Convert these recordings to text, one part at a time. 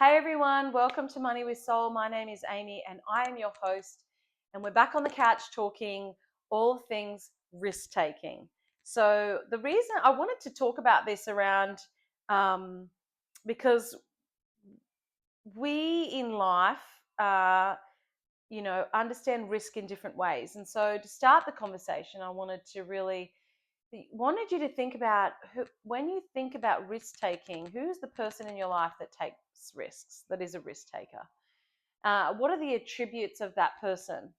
Hey everyone, welcome to Money with Soul. My name is Ammie and I am your host. And we're back on the couch talking all things risk taking. So, the reason I wanted to talk about this around because we in life, uh, understand risk in different ways. And so, to start the conversation, I wanted you to think about when you think about risk taking, who's the person in your life that takes risks, that is a risk taker? What are the attributes of that person?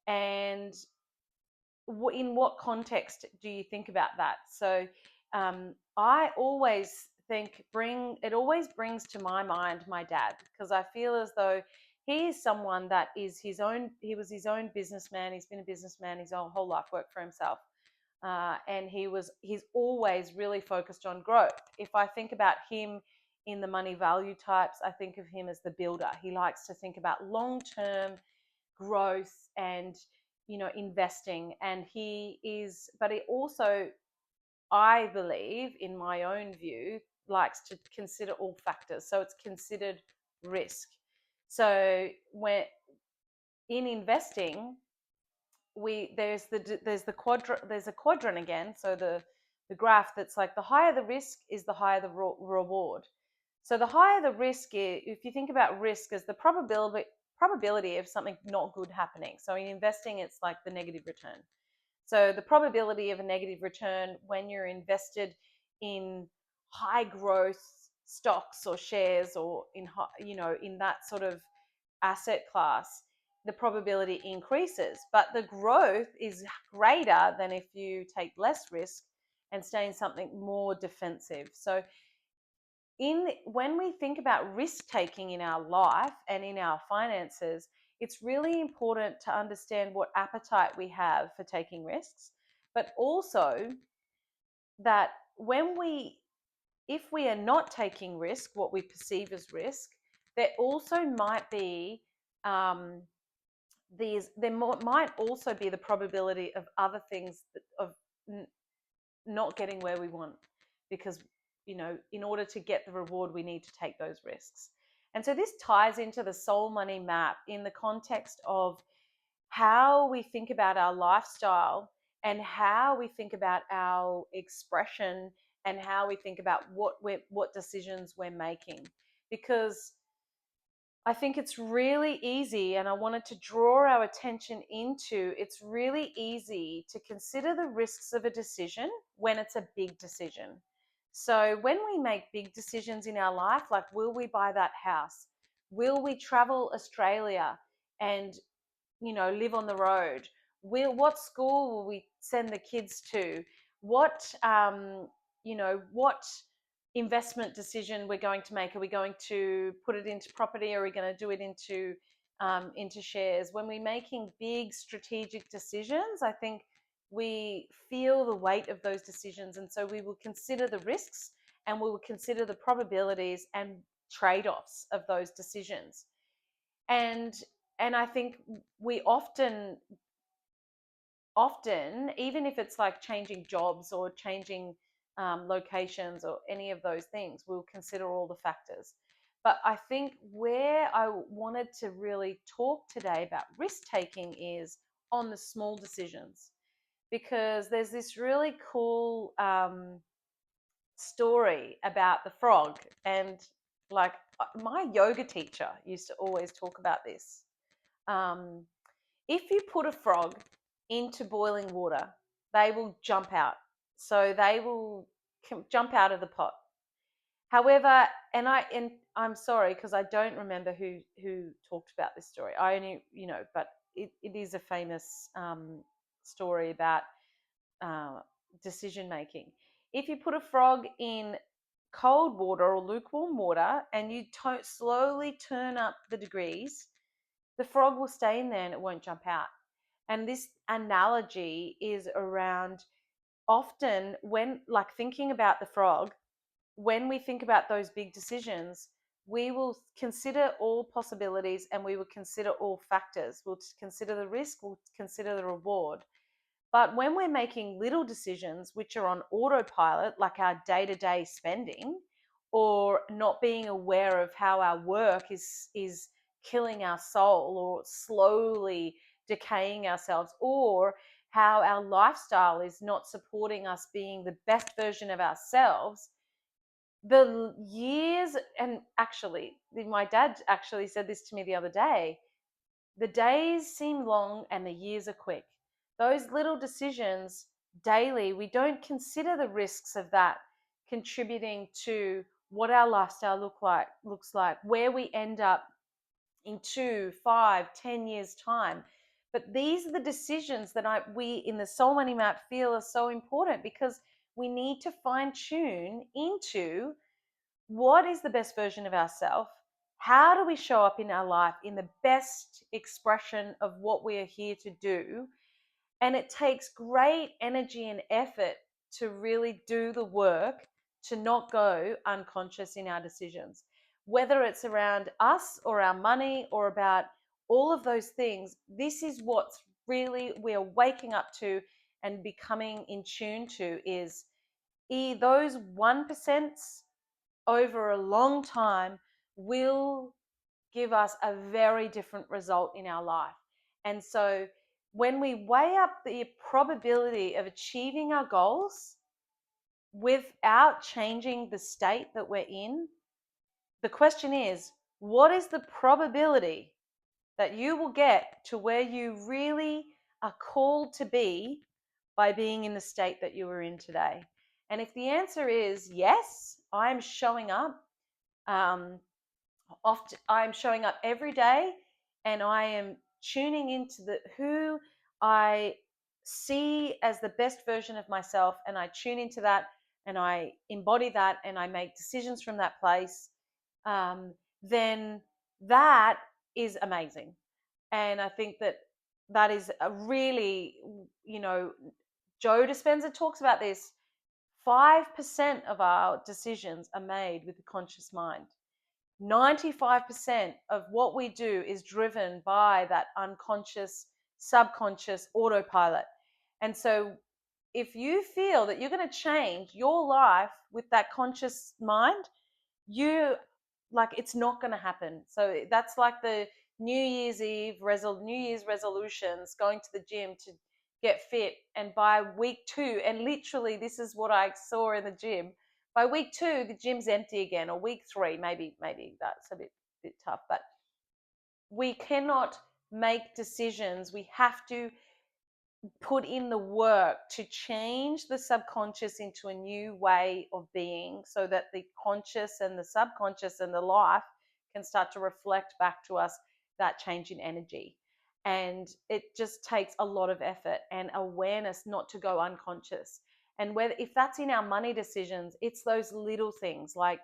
And in what context do you think about that? So I always it always brings to my mind my dad, because I feel as though he is someone that is he was his own businessman. He's been a businessman his whole life, worked for himself. And he's always really focused on growth. If I think about him in the money value types, I think of him as the builder. He likes to think about long term growth and investing. And but he also, I believe, in my own view, likes to consider all factors. So it's considered risk. So when in investing, there's a quadrant again. So the graph that's like, the higher the risk is the higher the reward. So the higher the risk is, if you think about risk as the probability of something not good happening. So in investing, it's like the negative return. So the probability of a negative return when you're invested in high growth stocks or shares, or in that sort of asset class, the probability increases, but the growth is greater than if you take less risk and stay in something more defensive. So when we think about risk taking in our life and in our finances, it's really important to understand what appetite we have for taking risks, but also that if we are not taking risk, what we perceive as risk, there also might be might also be the probability of other things of not getting where we want, because in order to get the reward, we need to take those risks. And so this ties into the soul money map in the context of how we think about our lifestyle and how we think about our expression and how we think about what decisions we're making. Because I think it's really easy, and I wanted to draw our attention into, it's really easy to consider the risks of a decision when it's a big decision. So when we make big decisions in our life, like, will we buy that house? Will we travel Australia and live on the road? What school will we send the kids to? What investment decision we're going to make? Are we going to put it into property, or are we going to do it into shares? When we're making big strategic decisions, I think we feel the weight of those decisions, and so we will consider the risks and we will consider the probabilities and trade-offs of those decisions. And I think we often, even if it's like changing jobs or changing locations or any of those things, we'll consider all the factors. But I think where I wanted to really talk today about risk taking is on the small decisions, because there's this really cool story about the frog. And like, my yoga teacher used to always talk about this. Um, if you put a frog into boiling water, they will jump out. So they will jump out of the pot. However, and I'm sorry because I don't remember who talked about this story. I only, but it is a famous story about uh, decision making. If you put a frog in cold water or lukewarm water and you slowly turn up the degrees, the frog will stay in there and it won't jump out. And this analogy is around, often when, like, thinking about the frog, when we think about those big decisions, we will consider all possibilities and we will consider all factors. We'll consider the risk, we'll consider the reward. But when we're making little decisions, which are on autopilot, like our day to day spending, or not being aware of how our work is killing our soul or slowly decaying ourselves, or how our lifestyle is not supporting us being the best version of ourselves. The years, and actually my dad actually said this to me the other day, the days seem long and the years are quick. Those little decisions daily, we don't consider the risks of that contributing to what our lifestyle looks like, where we end up in 2, 5, 10 years time. But these are the decisions that we in the Soul Money Map feel are so important, because we need to fine tune into what is the best version of ourselves. How do we show up in our life in the best expression of what we are here to do? And it takes great energy and effort to really do the work to not go unconscious in our decisions, whether it's around us or our money or about all of those things. This is what's really we're waking up to and becoming in tune to, is those 1% over a long time will give us a very different result in our life. And so when we weigh up the probability of achieving our goals without changing the state that we're in, the question is, what is the probability that you will get to where you really are called to be by being in the state that you are in today? And if the answer is yes, I'm showing up, often I'm showing up every day, and I am tuning into who I see as the best version of myself, and I tune into that and I embody that and I make decisions from that place, then that is amazing. And I think that that is a really, Joe Dispenza talks about this. 5% of our decisions are made with the conscious mind. 95% of what we do is driven by that unconscious, subconscious autopilot. And so if you feel that you're going to change your life with that conscious mind, you it's not going to happen. So that's like the New Year's resolutions, going to the gym to get fit, and by week 2, and literally this is what I saw in the gym, by week 2 the gym's empty again, or week 3, maybe that's a bit tough, but we cannot make decisions. We have to put in the work to change the subconscious into a new way of being, so that the conscious and the subconscious and the life can start to reflect back to us that change in energy. And it just takes a lot of effort and awareness not to go unconscious. And if that's in our money decisions, it's those little things, like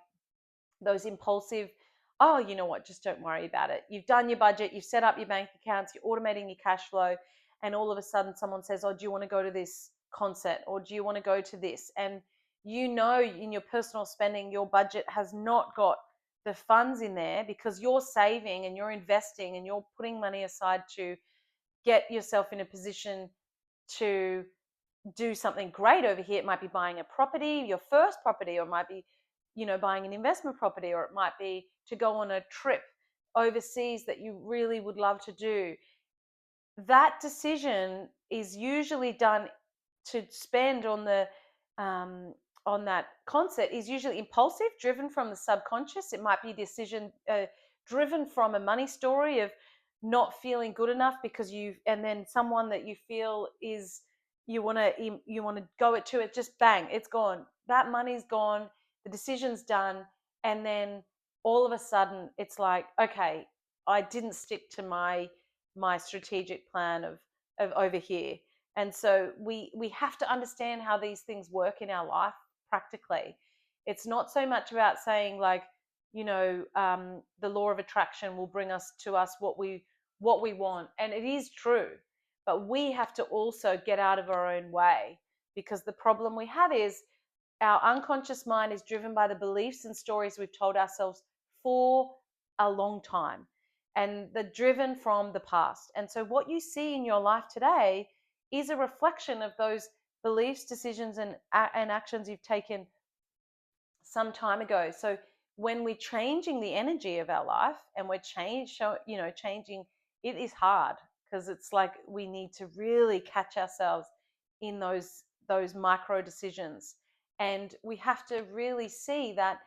those impulsive, oh, you know what, just don't worry about it. You've done your budget, you've set up your bank accounts, you're automating your cash flow, and all of a sudden someone says, oh, do you want to go to this concert, or do you want to go to this? And in your personal spending, your budget has not got the funds in there, because you're saving and you're investing and you're putting money aside to get yourself in a position to do something great over here. It might be buying a property, your first property, or it might be, buying an investment property, or it might be to go on a trip overseas that you really would love to do. That decision is usually done to spend on that concert is usually impulsive, driven from the subconscious. It might be a decision driven from a money story of not feeling good enough because and then someone that you feel is you want to go it to, it just bang, it's gone. That money's gone, the decision's done, and then all of a sudden it's like, okay, I didn't stick to my strategic plan of over here. And so we have to understand how these things work in our life practically. It's not so much about saying like, the law of attraction will bring us to us what we want, and it is true, but we have to also get out of our own way, because the problem we have is our unconscious mind is driven by the beliefs and stories we've told ourselves for a long time, and they're driven from the past. And so what you see in your life today is a reflection of those beliefs, decisions, and actions you've taken some time ago. So when we're changing the energy of our life and we're changing, it is hard because it's like we need to really catch ourselves in those micro decisions, and we have to really see that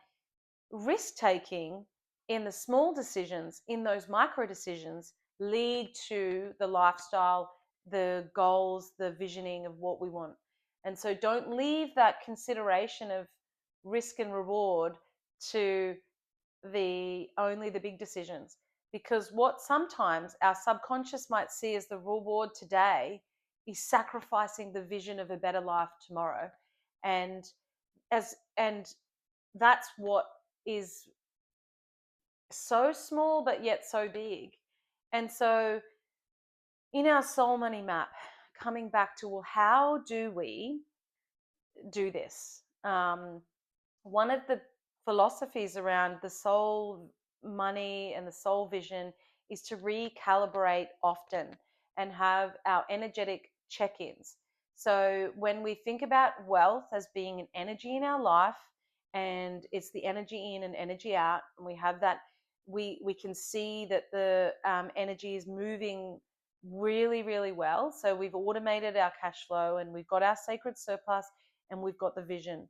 risk taking in the small decisions, in those micro decisions, lead to the lifestyle, the goals, the visioning of what we want. And so don't leave that consideration of risk and reward to the only the big decisions, because what sometimes our subconscious might see as the reward today is sacrificing the vision of a better life tomorrow. And as and that's what is so small but yet so big. And so in our soul money map, coming back to, well, how do we do this? One of the philosophies around the soul money and the soul vision is to recalibrate often and have our energetic check-ins. So when we think about wealth as being an energy in our life, and it's the energy in and energy out, and we have that, we can see that the energy is moving really, really well. So we've automated our cash flow, and we've got our sacred surplus, and we've got the vision.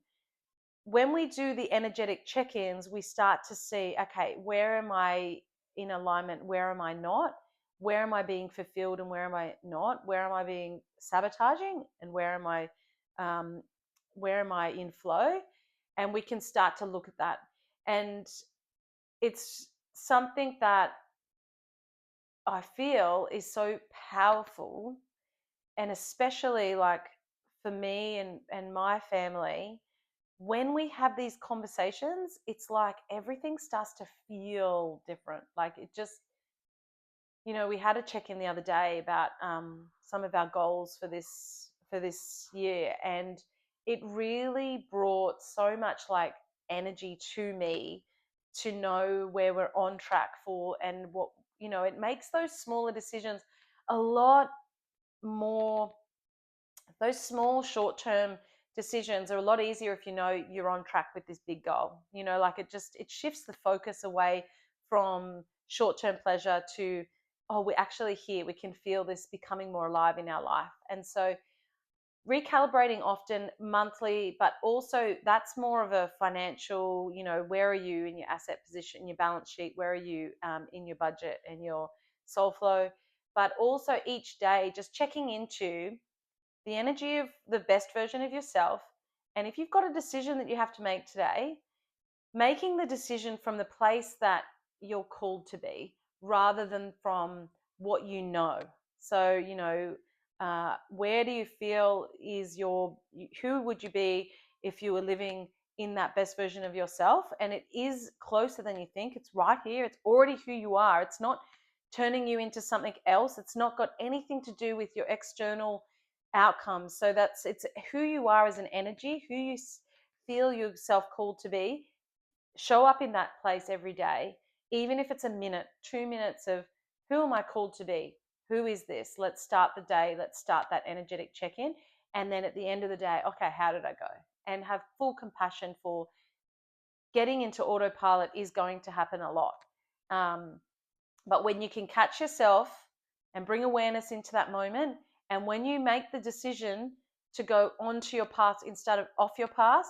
When we do the energetic check-ins, we start to see, okay, where am I in alignment? Where am I not? Where am I being fulfilled and where am I not? Where am I being sabotaging and um, where am I in flow? And we can start to look at that. And it's something that I feel is so powerful, and especially like for me and my family, when we have these conversations, it's like everything starts to feel different. Like it just, we had a check in the other day about some of our goals for this year, and it really brought so much like energy to me to know where we're on track for, and what, it makes those smaller decisions a lot more. Those small short-term decisions are a lot easier if you know you're on track with this big goal. Like it shifts the focus away from short-term pleasure to, oh, we're actually here, we can feel this becoming more alive in our life. And so recalibrating often monthly, but also that's more of a financial, where are you in your asset position, your balance sheet, where are you in your budget and your soul flow, but also each day just checking into the energy of the best version of yourself. And if you've got a decision that you have to make today, making the decision from the place that you're called to be rather than from what you know. So, where do you feel is who would you be if you were living in that best version of yourself? And it is closer than you think. It's right here. It's already who you are. It's not turning you into something else. It's not got anything to do with your external outcomes. So it's who you are as an energy, who you feel yourself called to be. Show up in that place every day, even if it's a minute, 2 minutes of, who am I called to be? Who is this? Let's start the day. Let's start that energetic check-in. And then at the end of the day, okay, how did I go? And have full compassion for getting into autopilot is going to happen a lot. But when you can catch yourself and bring awareness into that moment, and when you make the decision to go onto your path instead of off your path,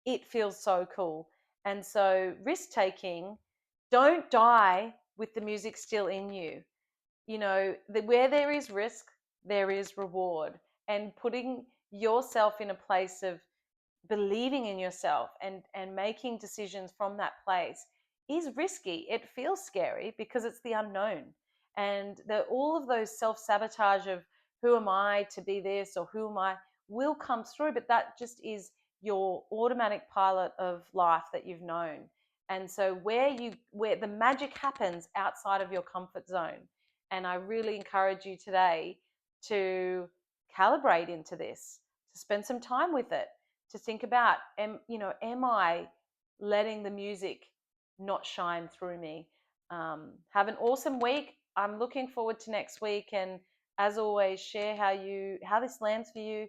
it feels so cool. And so risk taking, don't die with the music still in you. Where there is risk, there is reward. And putting yourself in a place of believing in yourself and making decisions from that place is risky. It feels scary because it's the unknown. And all of those self-sabotage of, who am I to be this, or who am I, will come through, but that just is your automatic pilot of life that you've known. And so where the magic happens outside of your comfort zone. And I really encourage you today to calibrate into this, to spend some time with it, to think about, am I letting the music not shine through me? Have an awesome week. I'm looking forward to next week, and as always, share how this lands for you,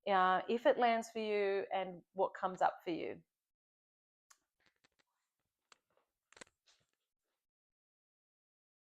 if it lands for you, and what comes up for you.